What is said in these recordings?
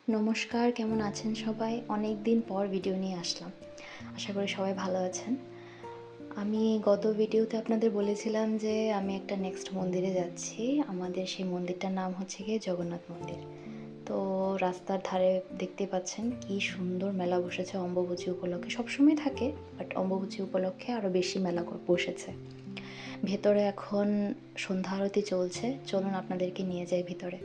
নমস্কার, কেমন আছেন সবাই? অনেক দিন পর ভিডিও নিয়ে আসলাম। আশা করি সবাই ভালো আছেন। আমি গত ভিডিওতে আপনাদের বলেছিলাম যে আমি একটা নেক্সট মন্দিরে যাচ্ছি। আমাদের সেই মন্দিরটার নাম হচ্ছে গিয়ে জগন্নাথ মন্দির। তো রাস্তার ধারে দেখতেই পাচ্ছেন কি সুন্দর মেলা বসেছে অম্বুবাচী উপলক্ষে। সবসময় থাকে, বাট অম্বুবাচী উপলক্ষে আরও বেশি মেলা বসেছে। ভেতরে এখন সন্ধ্যা আরতি চলছে। চলুন আপনাদেরকে নিয়ে যাই ভিতরে।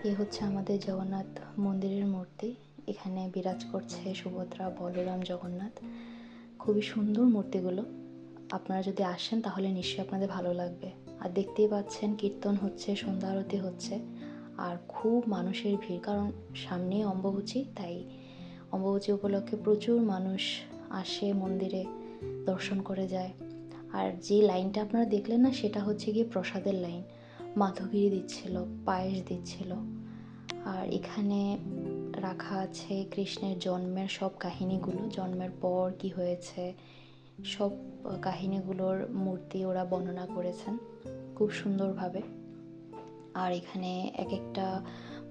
এই হচ্ছে আমাদের জগন্নাথ মন্দিরের মূর্তি। এখানে বিরাজ করছে সুভদ্রা, বলরাম, জগন্নাথ। খুবই সুন্দর মূর্তিগুলো। আপনারা যদি আসেন তাহলে নিশ্চয়ই আপনাদের ভালো লাগবে। আর দেখতেই পাচ্ছেন কীর্তন হচ্ছে, সন্ধ্যা আরতি হচ্ছে, আর খুব মানুষের ভিড়, কারণ সামনেই অম্বুবাচী। তাই অম্বুবাচী উপলক্ষে প্রচুর মানুষ আসে মন্দিরে, দর্শন করে যায়। আর যে লাইনটা আপনারা দেখলেন না, সেটা হচ্ছে গিয়ে প্রসাদের লাইন। মাধবগিরি দিচ্ছিল, পায়েস দিচ্ছিল। আর এখানে রাখা আছে কৃষ্ণের জন্মের সব কাহিনীগুলো, জন্মের পর কি হয়েছে সব কাহিনীগুলোর মূর্তি ওরা বর্ণনা করেছেন খুব সুন্দরভাবে। আর এখানে এক একটা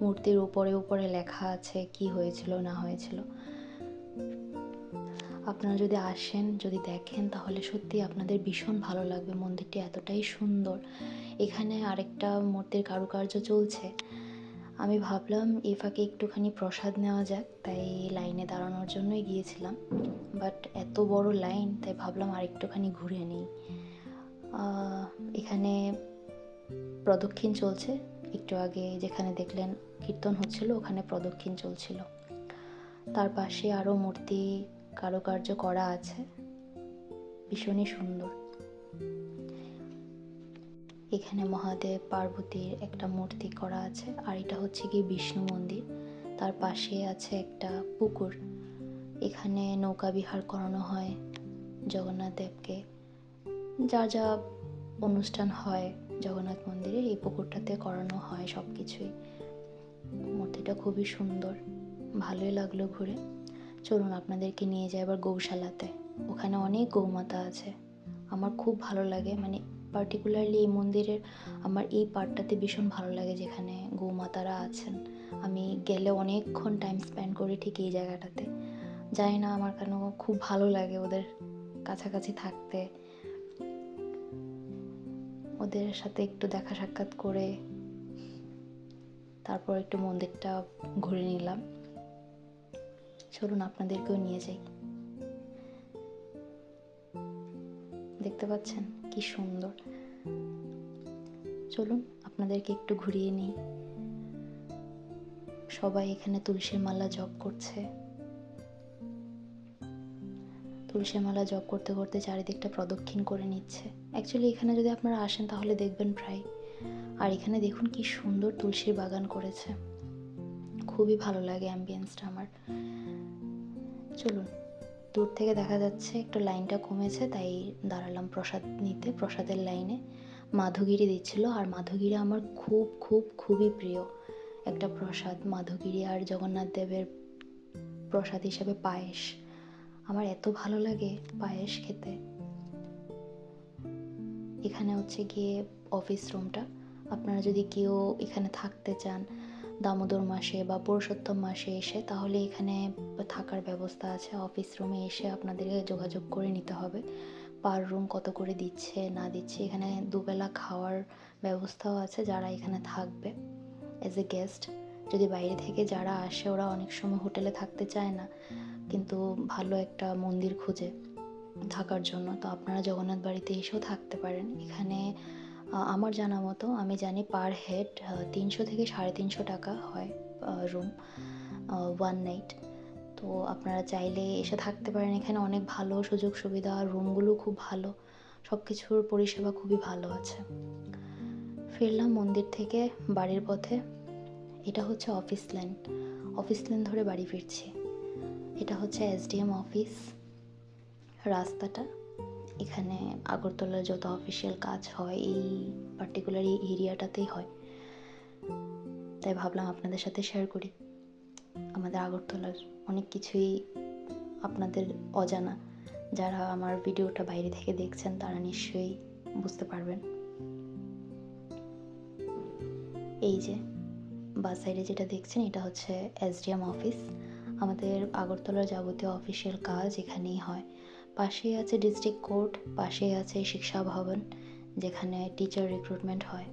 মূর্তির উপরে উপরে লেখা আছে কি হয়েছিল না হয়েছিল। আপনারা যদি আসেন, যদি দেখেন, তাহলে সত্যি আপনাদের ভীষণ ভালো লাগবে। মন্দিরটি এতটাই সুন্দর। এখানে আরেকটা মূর্তির কারুকার্য চলছে। আমি ভাবলাম এই ফাঁকে একটুখানি প্রসাদ নেওয়া যাক, তাই লাইনে দাঁড়ানোর জন্যই গিয়েছিলাম। বাট এত বড় লাইন, তাই ভাবলাম আর একটুখানি ঘুরে নিই। এখানে প্রদক্ষিণ চলছে। একটু আগে যেখানে দেখলেন কীর্তন হচ্ছিল, ওখানে প্রদক্ষিণ চলছিল। তার পাশে আরও মূর্তি কারুকার্য করা আছে, ভীষণই সুন্দর। এখানে মহাদেব পার্বতীর একটা মূর্তি করা আছে, আর এটা হচ্ছে কি বিষ্ণু মন্দির। তার পাশে আছে একটা পুকুর। এখানে নৌকা বিহার করানো হয় জগন্নাথ দেবকে। যা যা অনুষ্ঠান হয় জগন্নাথ মন্দিরে, এই পুকুরটাতে করানো হয় সব কিছুই। মূর্তিটা খুবই সুন্দর, ভালোই লাগলো ঘুরে। চলুন আপনাদেরকে নিয়ে যাই এবার গৌশালাতে। ওখানে অনেক গৌমাতা আছে। আমার খুব ভালো লাগে, মানে পার্টিকুলারলি এই মন্দিরের আমার এই পার্টটাতে ভীষণ ভালো লাগে, যেখানে গৌমাতারা আছেন। আমি গেলে অনেকক্ষণ টাইম স্পেন্ড করি ঠিক এই জায়গাটাতে। জানি না আমার কেন খুব ভালো লাগে ওদের কাছাকাছি থাকতে, ওদের সাথে একটু দেখা সাক্ষাৎ করে তারপর একটু মন্দিরটা ঘুরে নিলাম। চলুন আপনাদেরকেও নিয়ে যাই। দেখতে পাচ্ছেন কি সুন্দর। চলুন আপনাদেরকে একটু ঘুরিয়ে নিই। সবাই এখানে তুলসীর মালা জপ করছে। তুলসীর মালা জপ করতে করতে চারিদিকটা প্রদক্ষিণ করে নিচ্ছে। অ্যাকচুয়ালি এখানে যদি আপনারা আসেন তাহলে দেখবেন প্রায়। আর এখানে দেখুন কি সুন্দর তুলসীর বাগান করেছে, খুবই ভালো লাগে অ্যাম্বিয়েন্সটা আমার। চলুন, দূর থেকে দেখা যাচ্ছে একটু লাইনটা কমেছে, তাই দাঁড়ালাম প্রসাদ নিতে। প্রসাদের লাইনে মাধবগিরি দিচ্ছিল, আর মাধবগিরি আমার খুব খুব খুবই প্রিয় একটা প্রসাদ। মাধবগিরি আর জগন্নাথ দেবের প্রসাদ হিসেবে পায়েস, আমার এত ভালো লাগে পায়েস খেতে। এখানে হচ্ছে গিয়ে অফিস রুমটা। আপনারা যদি কেউ এখানে থাকতে চান দামোদর মাসে বা পুরুষোত্তম মাসে এসে, তাহলে এখানে থাকার ব্যবস্থা আছে। অফিস রুমে এসে আপনাদেরকে যোগাযোগ করে নিতে হবে পার রুম কত করে দিচ্ছে না দিচ্ছে। এখানে দুবেলা খাওয়ার ব্যবস্থাও আছে যারা এখানে থাকবে অ্যাজ এ গেস্ট। যদি বাইরে থেকে যারা আসে, ওরা অনেক সময় হোটেলে থাকতে চায় না, কিন্তু ভালো একটা মন্দির খুঁজে থাকার জন্য, তো আপনারা জগন্নাথ বাড়িতে এসেও থাকতে পারেন। এখানে আমার জানা মতো, আমি জানি পার হেড 300 থেকে 350 টাকা হয় রুম, 1 নাইট। তো আপনারা চাইলে এসে থাকতে পারেন। এখানে অনেক ভালো সুযোগ সুবিধা, রুমগুলো খুব ভালো, সব কিছুর পরিষেবা খুবই ভালো আছে। ফিরলাম মন্দির থেকে বাড়ির পথে। এটা হচ্ছে অফিস লেন ধরে বাড়ি ফিরছি। এটা হচ্ছে এসডিএম অফিস। রাস্তাটা এখানে আগরতলার যত অফিসিয়াল কাজ হয় এই পার্টিকুলার এই এরিয়াটাতেই হয়, তাই ভাবলাম আপনাদের সাথে শেয়ার করি। আমাদের আগরতলার অনেক কিছুই আপনাদের অজানা, যারা আমার ভিডিওটা বাইরে থেকে দেখছেন তারা নিশ্চয়ই বুঝতে পারবেন। এই যে বাস সাইডে যেটা দেখছেন এটা হচ্ছে এসডিএম অফিস। আমাদের আগরতলার যাবতীয় অফিসিয়াল কাজ এখানেই হয়। পাশেই আছে ডিস্ট্রিক্ট কোর্ট, পাশেই আছে শিক্ষা ভবন যেখানে টিচার রিক্রুটমেন্ট হয়।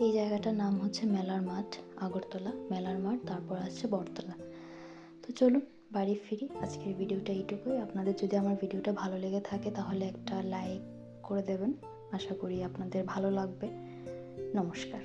এই জায়গাটার নাম হচ্ছে মেলার মাঠ, আগরতলা মেলার মাঠ, তারপর আসছে বটতলা। তো চলুন বাড়ি ফিরি। আজকের ভিডিওটা এইটুকুই। আপনাদের যদি আমার ভিডিওটা ভালো লেগে থাকে তাহলে একটা লাইক করে দেবেন, আশা করি আপনাদের ভালো লাগবে। নমস্কার।